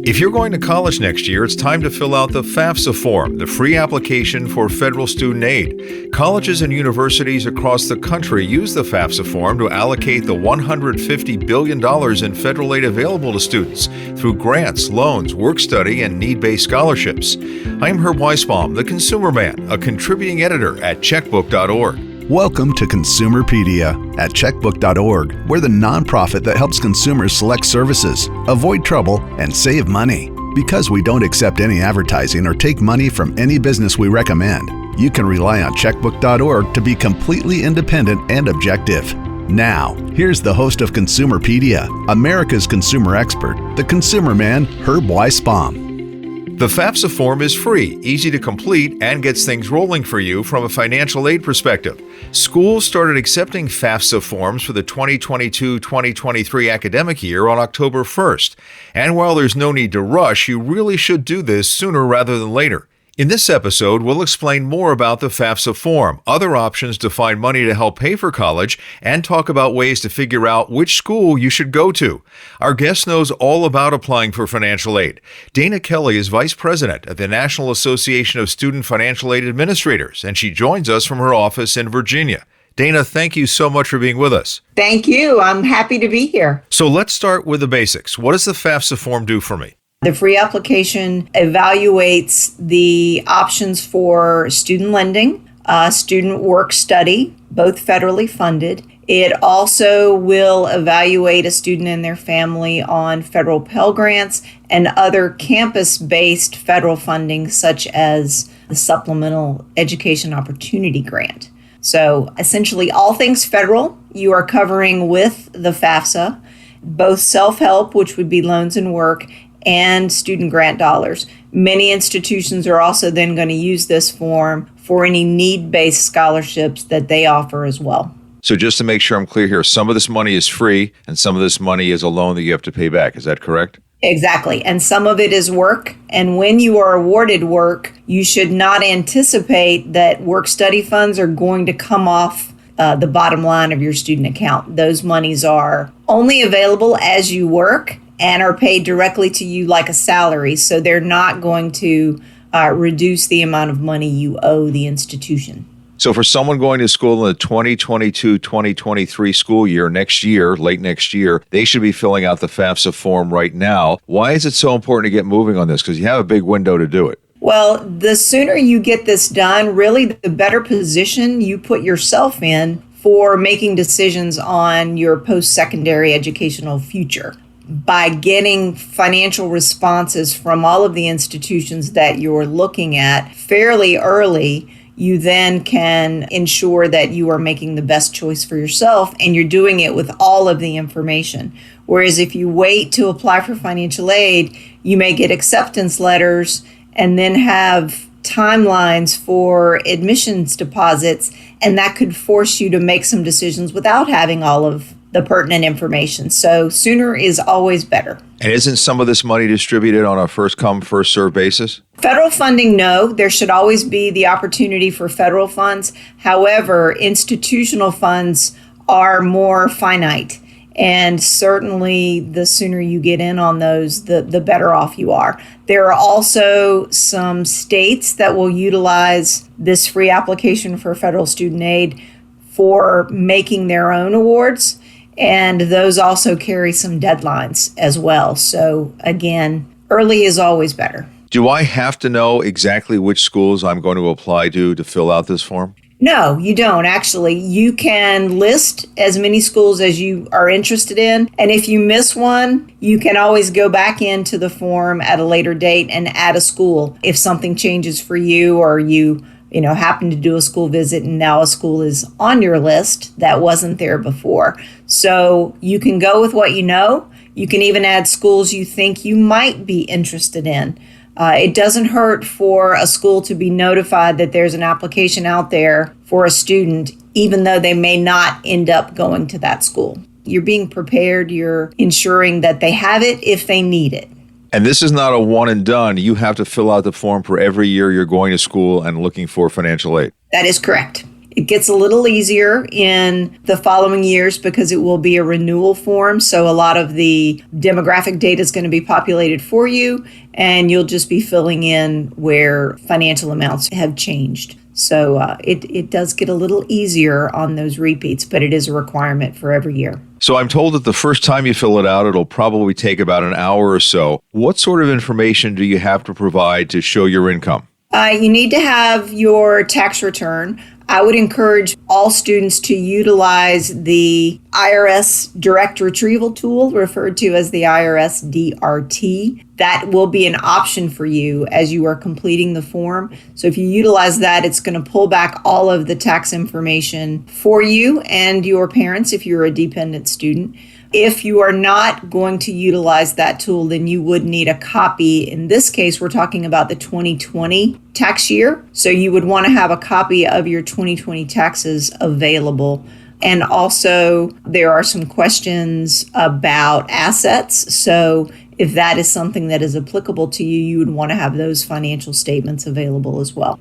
If you're going to college next year, it's time to fill out the FAFSA form, the free application for federal student aid. Colleges and universities across the country use the FAFSA form to allocate the $150 billion in federal aid available to students through grants, loans, work-study, and need-based scholarships. I'm Herb Weisbaum, the Consumer Man, a contributing editor at checkbook.org. Welcome to Consumerpedia at checkbook.org. We're the nonprofit that helps consumers select services, avoid trouble, and save money. Because we don't accept any advertising or take money from any business we recommend, you can rely on checkbook.org to be completely independent and objective. Now, here's the host of Consumerpedia, America's consumer expert, the Consumer Man, Herb Weisbaum. The FAFSA form is free, easy to complete, and gets things rolling for you from a financial aid perspective. Schools started accepting FAFSA forms for the 2022-2023 academic year on October 1st. And while there's no need to rush, you really should do this sooner rather than later. In this episode, we'll explain more about the FAFSA form, other options to find money to help pay for college, and talk about ways to figure out which school you should go to. Our guest knows all about applying for financial aid. Dana Kelly is Vice President at the National Association of Student Financial Aid Administrators, and she joins us from her office in Virginia. Dana, thank you so much for being with us. Thank you. I'm happy to be here. So let's start with the basics. What does the FAFSA form do for me? The free application evaluates the options for student lending, student work study, both federally funded. It also will evaluate a student and their family on federal Pell Grants and other campus-based federal funding, such as the Supplemental Education Opportunity Grant. So essentially all things federal you are covering with the FAFSA, both self-help, which would be loans and work, and student grant dollars. Many institutions are also then going to use this form for any need-based scholarships that they offer as well. So just to make sure I'm clear here, some of this money is free and some of this money is a loan that you have to pay back. Is that correct? Exactly. And some of it is work. And when you are awarded work, you should not anticipate that work study funds are going to come off the bottom line of your student account. Those monies are only available as you work and are paid directly to you like a salary. So they're not going to reduce the amount of money you owe the institution. So for someone going to school in the 2022-2023 school year, late next year, they should be filling out the FAFSA form right now. Why is it so important to get moving on this? Because you have a big window to do it. Well, the sooner you get this done, really the better position you put yourself in for making decisions on your post-secondary educational future. By getting financial responses from all of the institutions that you're looking at fairly early, you then can ensure that you are making the best choice for yourself and you're doing it with all of the information. Whereas if you wait to apply for financial aid, you may get acceptance letters and then have timelines for admissions deposits, and that could force you to make some decisions without having all of the pertinent information. So sooner is always better. And isn't some of this money distributed on a first come, first served basis? Federal funding, no. There should always be the opportunity for federal funds. However, institutional funds are more finite. And certainly the sooner you get in on those, the better off you are. There are also some states that will utilize this free application for federal student aid for making their own awards. And those also carry some deadlines as well. So again, early is always better. Do I have to know exactly which schools I'm going to apply to fill out this form? No, you don't. Actually, you can list as many schools as you are interested in. And if you miss one, you can always go back into the form at a later date and add a school. If something changes for you or you happen to do a school visit and now a school is on your list that wasn't there before. So you can go with what you know. You can even add schools you think you might be interested in. It doesn't hurt for a school to be notified that there's an application out there for a student, even though they may not end up going to that school. You're being prepared. You're ensuring that they have it if they need it. And this is not a one and done. You have to fill out the form for every year you're going to school and looking for financial aid. That is correct. It gets a little easier in the following years because it will be a renewal form. So a lot of the demographic data is going to be populated for you, and you'll just be filling in where financial amounts have changed. So it does get a little easier on those repeats, but it is a requirement for every year. So I'm told that the first time you fill it out, it'll probably take about an hour or so. What sort of information do you have to provide to show your income? You need to have your tax return. I would encourage all students to utilize the IRS direct retrieval tool, referred to as the IRS DRT. That will be an option for you as you are completing the form. So if you utilize that, it's going to pull back all of the tax information for you and your parents if you're a dependent student. If you are not going to utilize that tool, then you would need a copy. In this case, we're talking about the 2020 tax year. So you would want to have a copy of your 2020 taxes available. And also, there are some questions about assets. So if that is something that is applicable to you, you would want to have those financial statements available as well.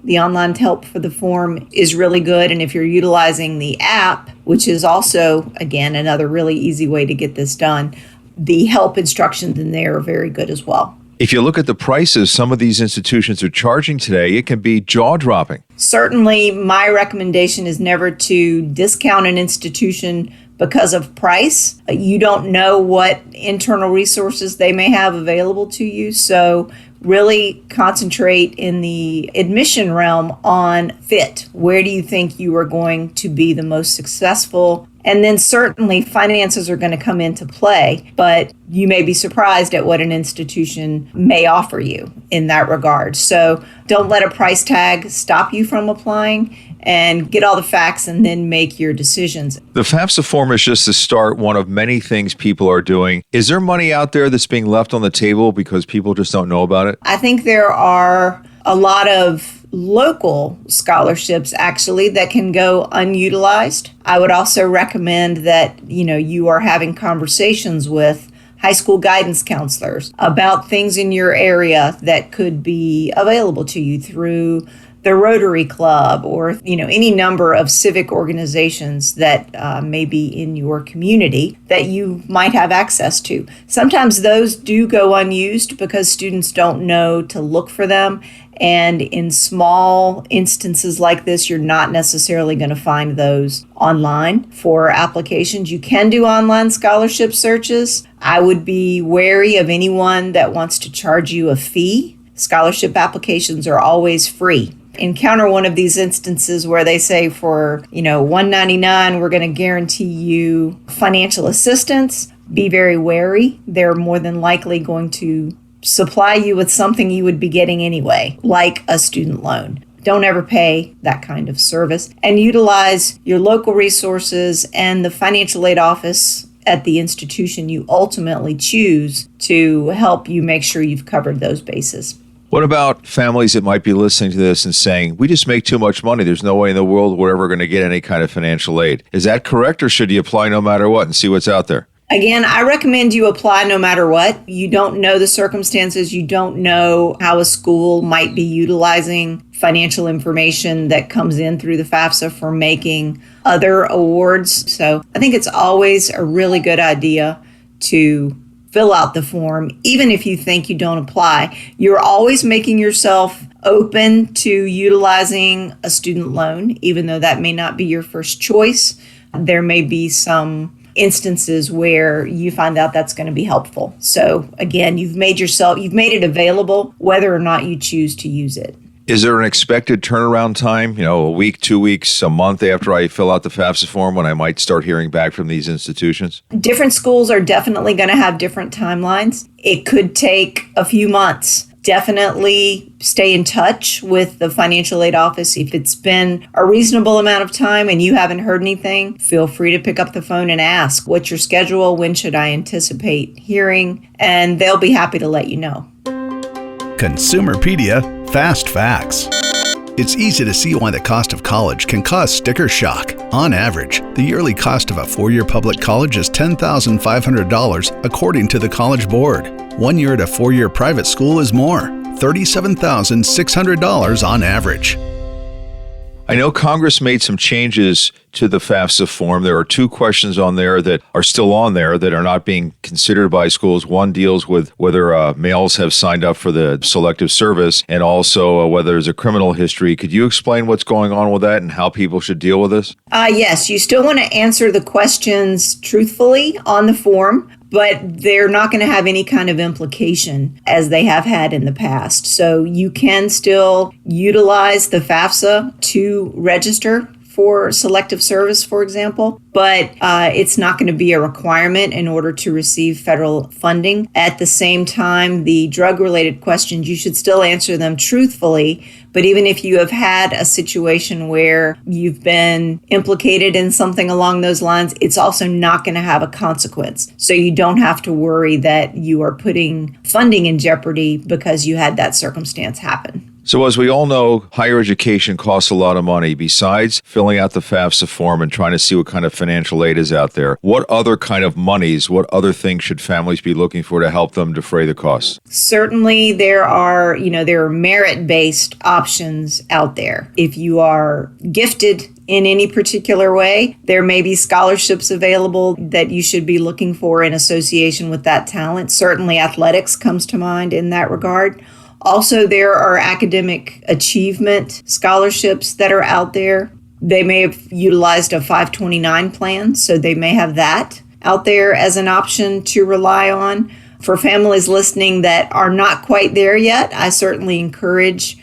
The online help for the form is really good. And if you're utilizing the app, which is also, again, another really easy way to get this done, the help instructions in there are very good as well. If you look at the prices some of these institutions are charging today, it can be jaw-dropping. Certainly, my recommendation is never to discount an institution because of price. You don't know what internal resources they may have available to you. So really concentrate in the admission realm on fit. Where do you think you are going to be the most successful? And then certainly finances are going to come into play, but you may be surprised at what an institution may offer you in that regard. So don't let a price tag stop you from applying, and get all the facts and then make your decisions. The FAFSA form is just the start, one of many things people are doing. Is there money out there that's being left on the table because people just don't know about it? I think there are a lot of local scholarships actually that can go unutilized. I would also recommend that, you are having conversations with high school guidance counselors about things in your area that could be available to you through the Rotary Club or, any number of civic organizations that may be in your community that you might have access to. Sometimes those do go unused because students don't know to look for them. And in small instances like this, you're not necessarily going to find those online for applications. You can do online scholarship searches. I would be wary of anyone that wants to charge you a fee. Scholarship applications are always free. Encounter one of these instances where they say for, $199, we're going to guarantee you financial assistance. Be very wary. They're more than likely going to supply you with something you would be getting anyway, like a student loan. Don't ever pay that kind of service, and utilize your local resources and the financial aid office at the institution you ultimately choose to help you make sure you've covered those bases. What about families that might be listening to this and saying, we just make too much money. There's no way in the world we're ever going to get any kind of financial aid. Is that correct, or should you apply no matter what and see what's out there? Again, I recommend you apply no matter what. You don't know the circumstances. You don't know how a school might be utilizing financial information that comes in through the FAFSA for making other awards. So I think it's always a really good idea to fill out the form, even if you think you don't apply. You're always making yourself open to utilizing a student loan, even though that may not be your first choice. There may be some instances where you find out that's going to be helpful. So again, you've made it available, whether or not you choose to use it. Is there an expected turnaround time, a week, 2 weeks, a month after I fill out the FAFSA form when I might start hearing back from these institutions? Different schools are definitely going to have different timelines. It could take a few months. Definitely stay in touch with the financial aid office. If it's been a reasonable amount of time and you haven't heard anything, feel free to pick up the phone and ask, what's your schedule? When should I anticipate hearing? And they'll be happy to let you know. Consumerpedia Fast Facts. It's easy to see why the cost of college can cause sticker shock. On average, the yearly cost of a four-year public college is $10,500 according to the College Board. 1 year at a four-year private school is more, $37,600 on average. I know Congress made some changes to the FAFSA form. There are two questions on there that are still on there that are not being considered by schools. One deals with whether males have signed up for the selective service and also whether there's a criminal history. Could you explain what's going on with that and how people should deal with this? Yes, you still want to answer the questions truthfully on the form, but they're not going to have any kind of implication as they have had in the past. So you can still utilize the FAFSA to register for selective service, for example, but it's not going to be a requirement in order to receive federal funding. At the same time, the drug-related questions, you should still answer them truthfully, but even if you have had a situation where you've been implicated in something along those lines, it's also not going to have a consequence. So you don't have to worry that you are putting funding in jeopardy because you had that circumstance happen. So as we all know, higher education costs a lot of money. Besides filling out the FAFSA form and trying to see what kind of financial aid is out there, what other kind of monies, what other things should families be looking for to help them defray the costs? Certainly there are merit-based options out there. If you are gifted in any particular way, there may be scholarships available that you should be looking for in association with that talent. Certainly athletics comes to mind in that regard. Also, there are academic achievement scholarships that are out there. They may have utilized a 529 plan, so they may have that out there as an option to rely on. For families listening that are not quite there yet, I certainly encourage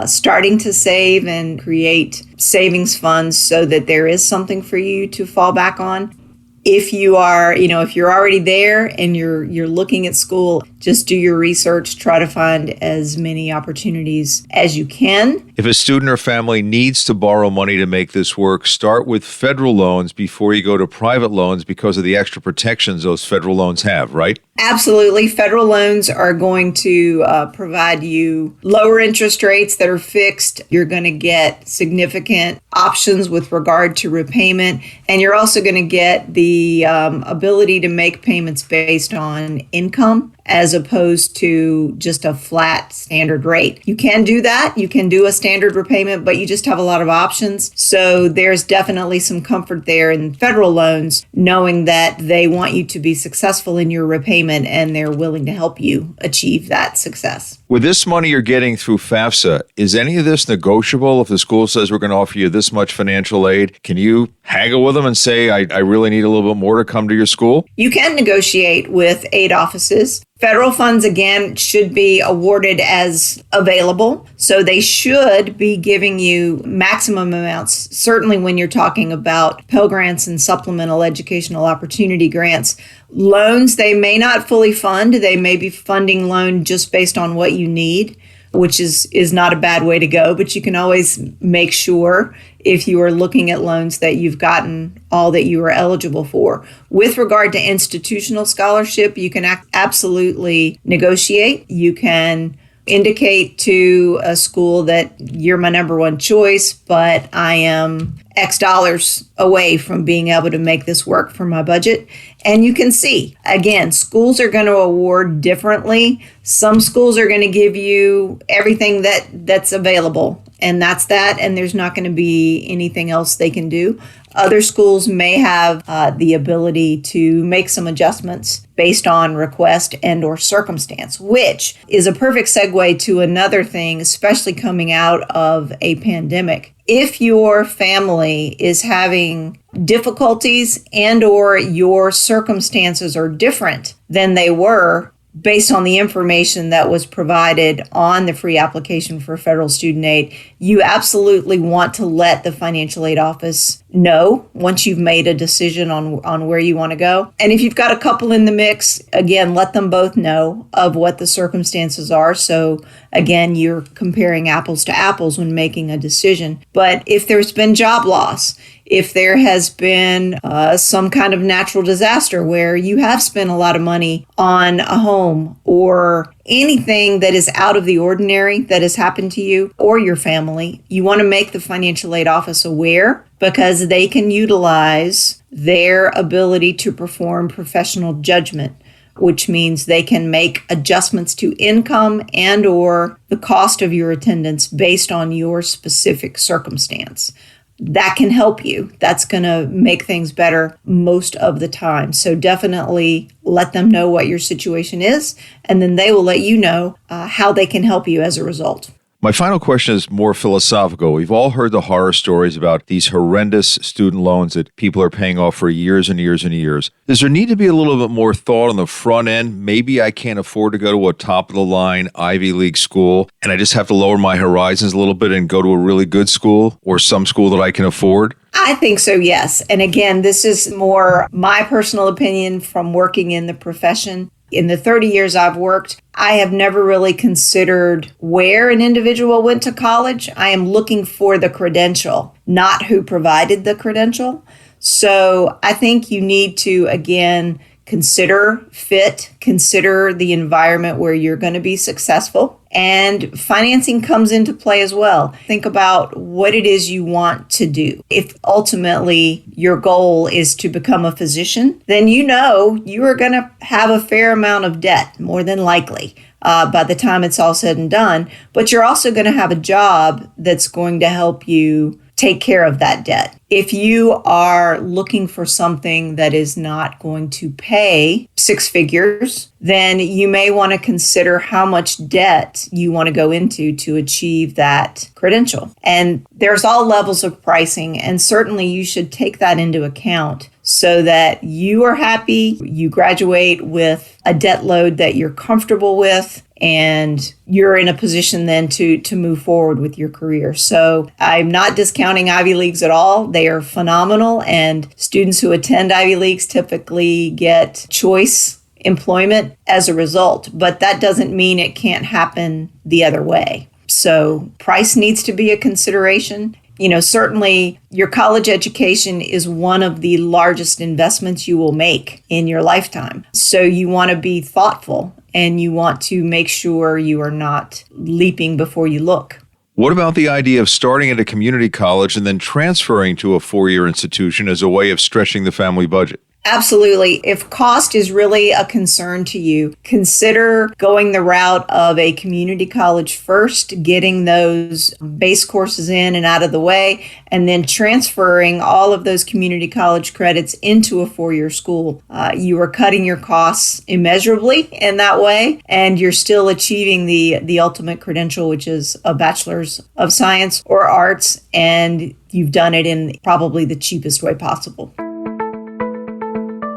starting to save and create savings funds so that there is something for you to fall back on. If you are, if you're already there and you're looking at school, just do your research, try to find as many opportunities as you can. If a student or family needs to borrow money to make this work, start with federal loans before you go to private loans because of the extra protections those federal loans have, right? Absolutely. Federal loans are going to provide you lower interest rates that are fixed. You're going to get significant options with regard to repayment, and you're also going to get the ability to make payments based on income as opposed to just a flat standard rate. You can do that. You can do a standard repayment, but you just have a lot of options. So there's definitely some comfort there in federal loans, knowing that they want you to be successful in your repayment and they're willing to help you achieve that success. With this money you're getting through FAFSA, is any of this negotiable? If the school says we're going to offer you this much financial aid, can you haggle with them and say, I really need a little bit more to come to your school? You can negotiate with aid offices. Federal funds, again, should be awarded as available. So they should be giving you maximum amounts, certainly when you're talking about Pell Grants and supplemental educational opportunity grants. Loans, they may not fully fund. They may be funding loan just based on what you need, which is not a bad way to go, but you can always make sure if you are looking at loans that you've gotten all that you are eligible for. With regard to institutional scholarship, you can absolutely negotiate. You can indicate to a school that you're my number one choice, but I am X dollars away from being able to make this work for my budget. And you can see, again, schools are going to award differently. Some schools are going to give you everything that's available, and that's that, and there's not going to be anything else they can do. Other schools may have the ability to make some adjustments based on request and or circumstance, which is a perfect segue to another thing, especially coming out of a pandemic. If your family is having difficulties and or your circumstances are different than they were based on the information that was provided on the free application for federal student aid, you absolutely want to let the financial aid office know once you've made a decision on where you want to go. And if you've got a couple in the mix, again, let them both know of what the circumstances are. So again, you're comparing apples to apples when making a decision. But if there's been job loss, if there has been some kind of natural disaster where you have spent a lot of money on a home or anything that is out of the ordinary that has happened to you or your family, you want to make the financial aid office aware because they can utilize their ability to perform professional judgment which means they can make adjustments to income and or the cost of your attendance based on your specific circumstance. That can help you. That's going to make things better most of the time. So definitely let them know what your situation is, and then they will let you know how they can help you as a result. My final question is more philosophical. We've all heard the horror stories about these horrendous student loans that people are paying off for years and years and years. Does there need to be a little bit more thought on the front end? Maybe I can't afford to go to a top-of-the-line Ivy League school, and I just have to lower my horizons a little bit and go to a really good school or some school that I can afford? I think so, yes. And again, this is more my personal opinion from working in the profession. In the 30 years I've worked, I have never really considered where an individual went to college. I am looking for the credential, not who provided the credential. So I think you need to, again, consider fit, consider the environment where you're going to be successful. And financing comes into play as well. Think about what it is you want to do. If ultimately your goal is to become a physician, then you know you are going to have a fair amount of debt, more than likely, by the time it's all said and done. But you're also going to have a job that's going to help you take care of that debt. If you are looking for something that is not going to pay six figures, then you may want to consider how much debt you want to go into to achieve that credential. And there's all levels of pricing, and certainly you should take that into account so that you are happy, you graduate with a debt load that you're comfortable with, and you're in a position then to move forward with your career. So I'm not discounting Ivy Leagues at all. They are phenomenal, and students who attend Ivy Leagues typically get choice employment as a result, but that doesn't mean it can't happen the other way. So price needs to be a consideration. Certainly your college education is one of the largest investments you will make in your lifetime. So you want to be thoughtful and you want to make sure you are not leaping before you look. What about the idea of starting at a community college and then transferring to a four-year institution as a way of stretching the family budget? Absolutely. If cost is really a concern to you, consider going the route of a community college first, getting those base courses in and out of the way, and then transferring all of those community college credits into a four-year school. You are cutting your costs immeasurably in that way, and you're still achieving the ultimate credential, which is a bachelor's of science or arts, and you've done it in probably the cheapest way possible.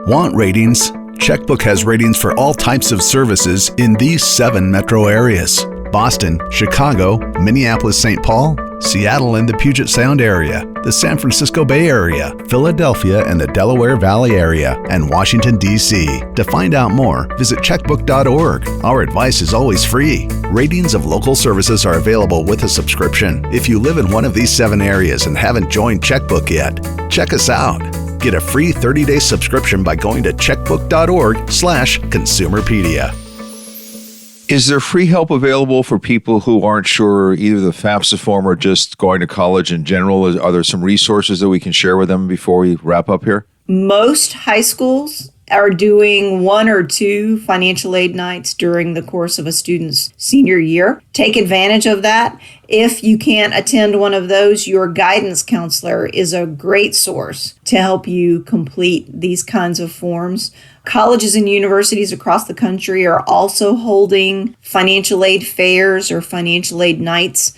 Want ratings? Checkbook has ratings for all types of services in these 7 metro areas: Boston, Chicago, Minneapolis-St. Paul, Seattle and the Puget Sound area, the San Francisco Bay Area, Philadelphia and the Delaware Valley area, and Washington, D.C. To find out more, visit checkbook.org. Our advice is always free. Ratings of local services are available with a subscription. If you live in one of these 7 areas and haven't joined Checkbook yet, check us out. Get a free 30-day subscription by going to checkbook.org/consumerpedia. Is there free help available for people who aren't sure either the FAFSA form or just going to college in general? Are there some resources that we can share with them before we wrap up here? Most high schools are doing 1 or 2 financial aid nights during the course of a student's senior year. Take advantage of that. If you can't attend one of those, your guidance counselor is a great source to help you complete these kinds of forms. Colleges and universities across the country are also holding financial aid fairs or financial aid nights,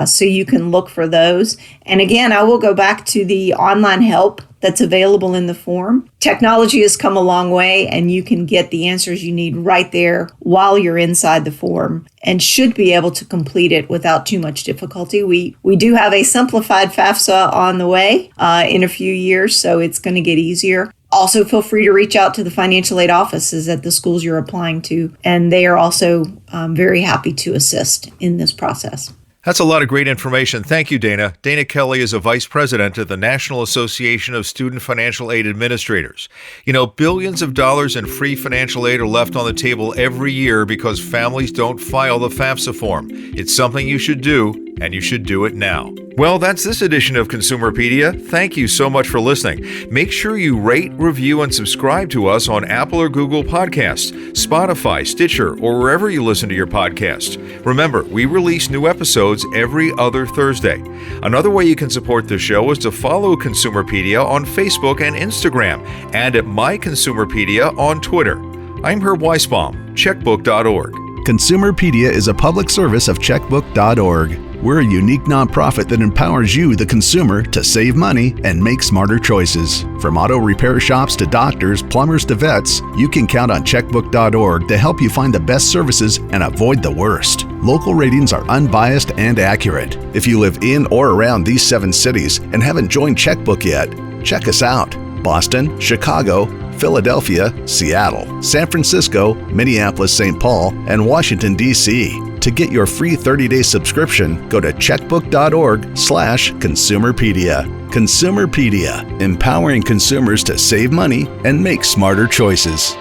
so you can look for those. And again, I will go back to the online help that's available in the form. Technology has come a long way, and you can get the answers you need right there while you're inside the form and should be able to complete it without too much difficulty. We do have a simplified FAFSA on the way in a few years, so it's going to get easier. Also, feel free to reach out to the financial aid offices at the schools you're applying to, and they are also very happy to assist in this process. That's a lot of great information. Thank you, Dana. Dana Kelly is a vice president of the National Association of Student Financial Aid Administrators. Billions of dollars in free financial aid are left on the table every year because families don't file the FAFSA form. It's something you should do. and you should do it now. Well, that's this edition of Consumerpedia. Thank you so much for listening. Make sure you rate, review, and subscribe to us on Apple or Google Podcasts, Spotify, Stitcher, or wherever you listen to your podcasts. Remember, we release new episodes every other Thursday. Another way you can support the show is to follow Consumerpedia on Facebook and Instagram, and at My Consumerpedia on Twitter. I'm Herb Weisbaum, checkbook.org. Consumerpedia is a public service of checkbook.org. We're a unique nonprofit that empowers you, the consumer, to save money and make smarter choices. From auto repair shops to doctors, plumbers to vets, you can count on checkbook.org to help you find the best services and avoid the worst. Local ratings are unbiased and accurate. If you live in or around these 7 cities and haven't joined Checkbook yet, check us out. Boston, Chicago, Philadelphia, Seattle, San Francisco, Minneapolis-St. Paul, and Washington, D.C. To get your free 30-day subscription, go to checkbook.org/Consumerpedia. Consumerpedia, empowering consumers to save money and make smarter choices.